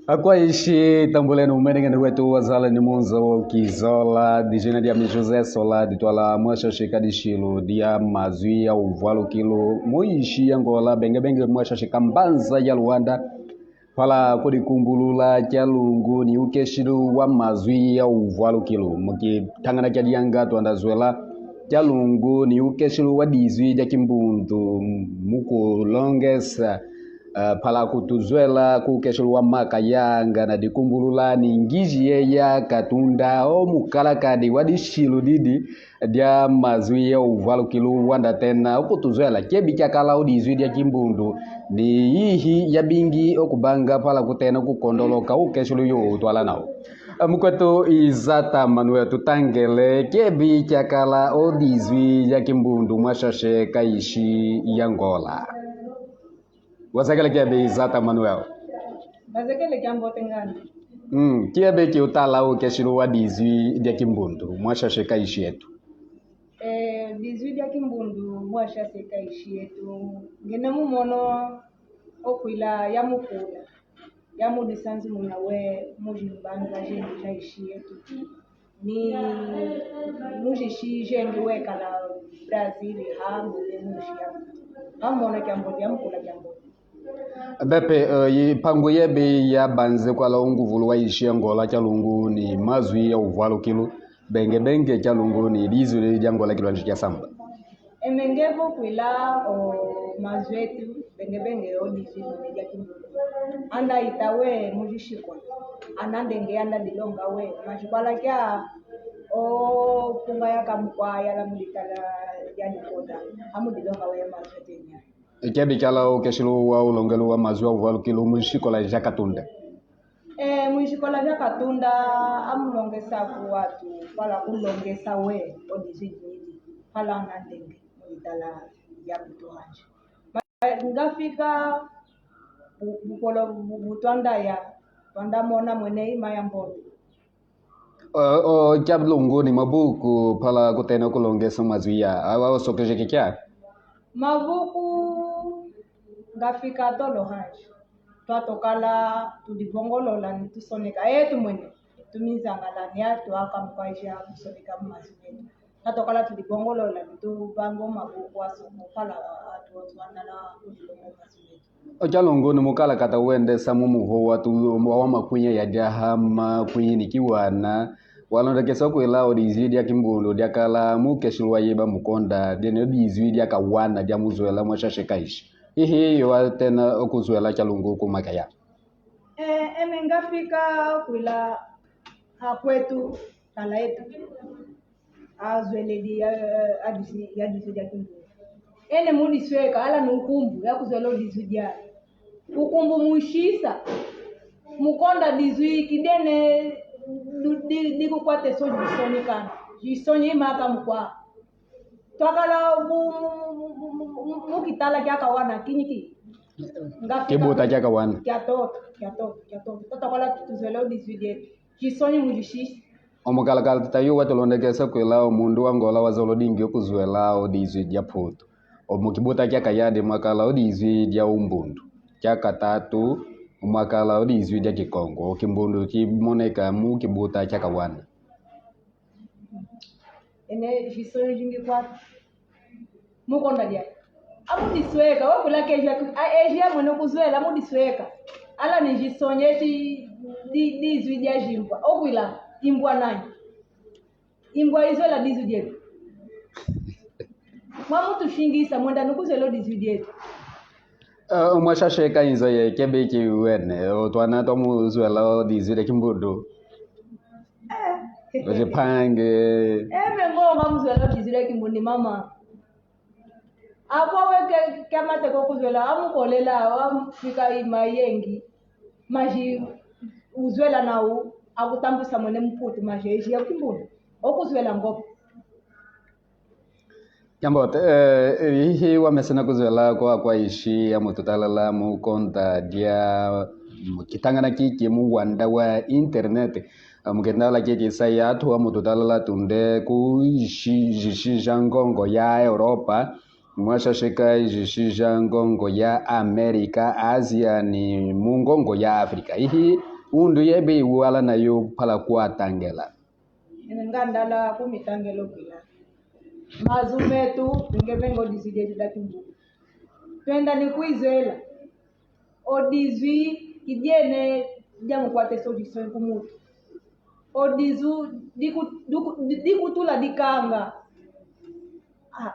Aquaishi tambuleni umenengeni wetu wazala ni munzo kizola dijina dia mi José Sola ditwala mwasha shika dishilo dia mazui ya uvalo kilo muishi Angola benge mwasha shika mbanza ya Luanda pala kodi kumbulula chalungu ni ukeshidu wa mazui ya uvalo kilo muki tangana kia dianga tuandazwela chalungu ni ukeshidu wa dizui dia kimbundu muku longesa pala kutuzwela kukeshulwa maka yanga na dikumbulula ni ngiji yeya katunda o mukalakadi wadishilu didi dia mazui ya uvalo kilu wanda tena ukutuzwela kebi kakala udizwi dia kimbundu ni hihi ya bingi okubanga pala kutena kukondoloka ukeshulu yo utwala nao mukwetu izata manuel tutangele kebi kakala odizwi ya kimbundu mwashashe kaishi yangola wasakele kiabe izata Manuel. Bazekele kiambo tengani. Kiabe ki utala o keshiru wa dizwi dia kimbundu mwasha sheka ishi yetu. Dizwi dia kimbundu mwasha sheka ishi yetu. Ngene mumono okuila ya mukula. Ya mudisanzi munawe mujimbani la jengi la ishi yetu. Ni mujishi jengi weka la Brazil hamu de mujishi ya. Hamona kiambo dia mukula kiambo. Bepe pango yebe ya banze kwa la nguvulu wa ishi Angola chalungu ni mazui ya uvalo kilo benge chalungu ni dizu ya Angola kilo anjikia samba emengevo kwila o mazwetu benge o dizu ya kimbo anda itawe mujishikwa anandenge anda dilonga we majikwala kya o kunga ya kamkwa ya la mulitala ya dikoda amu dilonga we mazwetenya Kebi kala o keshilu wa ulongelu wa mazua uvalo kilo mwishikola jakatunda. Mwishikola jakatunda amulongesa ku watu pala kulongesa we odizidi pala ngandenge mwitala ya kutohanje. Ngafika bukolo butwanda ya twanda mona mwene ima ya mbono. Kiablungu ni mabuku pala kutena kulongesa mazuia awa sokeje kikya. Mabuku ngafika tolo haji twatokala tudibongolola nitusoneka mwene tumizangala niatu akamkaisha kusoneka mmasini twatokala tudibongolola nitubango mabuku asomo pala watu wanala kudibongo mmasini Ochalongo ni mukala kata wende samu muho watu wa makunya ya jahama kunyi nikiwana walonda kesa kwela odizidi ya kimbundu dia kala mukeshulwa yeba mukonda dene odizidi ya kawana dia muzwela mwashashe kaishi hihi yo tena okuzwela chalungu kumakaya emengafika kwila hakwetu kala yetu azwele dia adisi ya dizidi ya kimbundu ene mudi sweka ala nukumbu ya kuzwela odizidi ya ukumbu mushisa mukonda dizwi kidene diku kwate so jisoni kana jisoni maka mkwa twakala mukitala kya kawana kinyiki kibuta kya kawana kya toto twakala tuzwelo disvidie jisoni mujishi omukala kala tayo watolondekesa kwela omundu wangola wazolo dingi okuzwela odizwi ya poto omukibuta kya kayade makala odizwi ya umbundu kya katatu umakala odizwi dia kikongo kimbundu kimoneka mu kibuta cha kawana ene jisoni jingi kwa mukonda dia amu disweka wabula keja asia mwene kuzwela amu disweka ala ni jisonye dizwi dia jimbwa okwila imbwa nani imbwa izwela dizwi dia mwamu tushingisa mwenda nukuzwela dizwi dia mwashasheka inzo ye kebe ki wene otwana tomu zwela dizire kimbudu oje pange ngoma muzwela dizire kimbudu mama akwa weke kama te kokuzwela amukolela amfika imayengi maji uzwela nawo akutambusa mwene mputi maji eji ya kimbudu okuzwela ngopo Kambote hihi wamesena kuzwela kwa ishi ya mututalala mu konta dia kitangana kiki mu wanda wa internet mukendala kiki saya atu wa mututalala tunde ku ishi jangongo ya Europa mwasha shika ijishija ngongo ya Amerika, Asia ni mungongo ya Afrika. Hii undu yebe wala na yo pala kwa tangela. Ngandala kumitangelo kila. Mazumetu ngebengo disije datimbu. Twenda ni kuizela. Odizwi kijene jamu kwa teso jisoe kumutu. Odizu dikutula dikanga.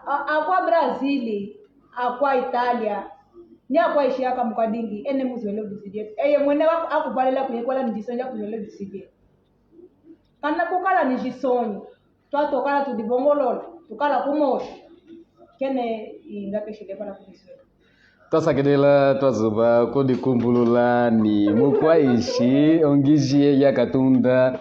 Akwa Brazili, akwa Italia, ni akwa Ishaka mkadingi, ene muzwele udisije. Eye mwene akubalela kunyekwala nijisonja kuzwele udisije. Kana kukala nijisonja, tuatokala tudibongolola, tukala kumoshi. Kene ingake shile pala kudiswele. Tasakidela twazuba kudikumbulula ni mukwaishi ongijie ya katunda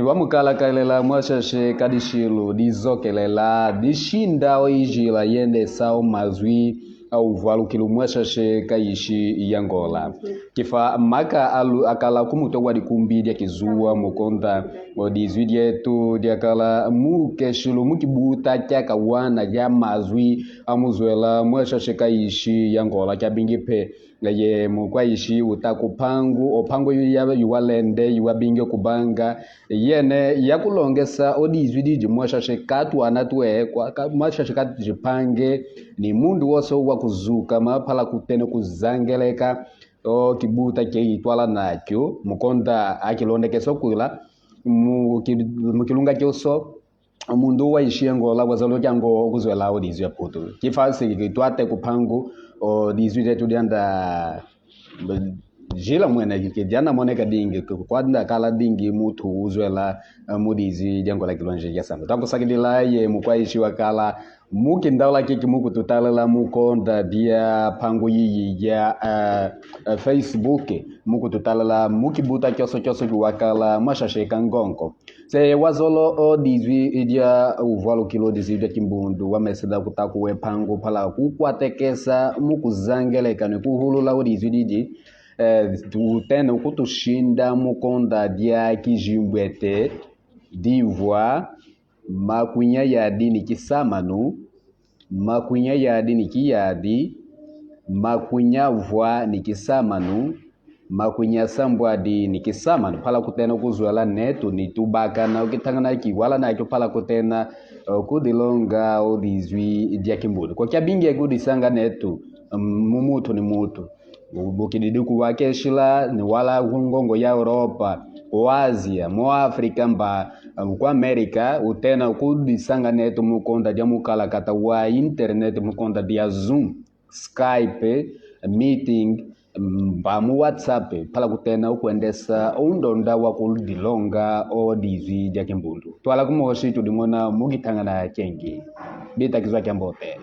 wamukala kalela mwashashe kadishilu dizokelela dishinda oijila yende sao mazwi au valukilu mwashashe kaishi yangola kifa maka akala kumutogwa dikumbidia kizua mukonda odizwi yetu diakala mukeshilu mukibuta kyaka wana ya mazwi amuzwela mwashashe kaishi yangola kyabingipe ye mukwaishi utakupangu opango yuwalende yuwabinge kubanga yene yakulongesa odizwi diji mwashashe katu anatwe kwa mwashashe katu jipange ni mundu wose wakuzuka mapala kutene kuzangeleka o kibuta keitwala nakyo mukonda akilondekesa kwila mukilunga kyoso mundu waishi yangola wazalo kyango kuzwela odizwi apoto kifasi kitwate kupangu o dizwi tu dianda jila mwene kijana moneka dingi kwanda kala dingi mutu uzwela mudizi jango la kilonje ya samba takusakidila ye mukwaishi wakala mukindala kiki muku tutalala mukonda dia pangu yiyi ya Facebook muku tutalala mukibuta kyoso wakala mashasheka ngonko se wazolo o dizwi idia uvalo kilo dizwi dia kimbundu wameseda kutakuwe pangu pala kukwatekesa muku zangeleka ni kuhulula o dizwi didi tutene kutushinda mukonda dia kijimbwete d'Ivoire makunya yadi ni kisamanu makunya yadi ni kiyadi makunya vwa ni kisamanu makunya sambwadi ni kisamanu pala kutena kuzwala netu ni tubaka na ukitangana kiwala na kyo pala kutena kudilonga odizwi dia kimbudu kwa kyabingi kudisanga netu mumutu ni mutu bukididuku wakeshila ni wala ngongo ya Europa o Asia mo Afrika mba kwa Amerika utena kudisanga netu mukonda dia mukala kata wa internet mukonda dia Zoom Skype meeting mba mu WhatsApp pala kutena ukuendesa undonda wa kudilonga o dizwi dia kimbundu twala kumoshi tudimona mugitanga na chengi bitakizwa kyambote